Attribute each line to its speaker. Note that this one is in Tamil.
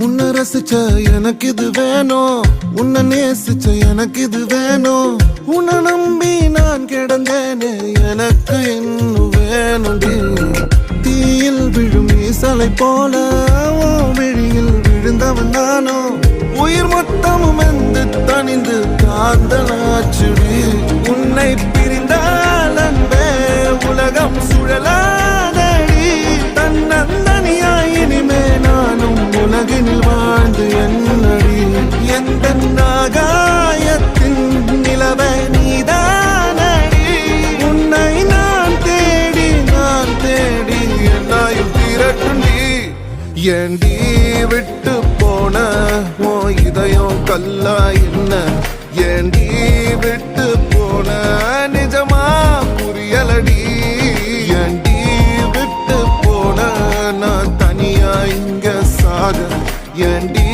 Speaker 1: உன்னை ரசிச்ச எனக்கு இது வேணும், உன்னை நேசிச்ச எனக்கு இது வேணும். உன்னை நம்பி நான் கிடந்தேனே எனக்கு இன்னும் வேணுண்டி. தீயில் விழும் ஈசலை போல விழியில் விழுந்தவன் நானோ. உயிர் மொத்தமும் வந்து தனிந்து காந்தலாச்சுடி. உன்னை பிரிந்தால் அன்பே உலகம் சுழலாதடி. தன்னந்தனியாய் இனிமே நானும் உலகினில் வாழ்ந்து என்னடி. எந்த நாகாயத்தின் நிலவை நீதானடி. உன்னை நான் தேடி என்னாயும் திரட்டுண்டி. ஏண்டி விட்டு போன ஓ இதயம் கல்லா என்ன? ஏண்டி விட்டு போன நிஜமா புரியலடி. ஏண்டி விட்டு போன நான் தனியா இங்க சாக? ஏண்டி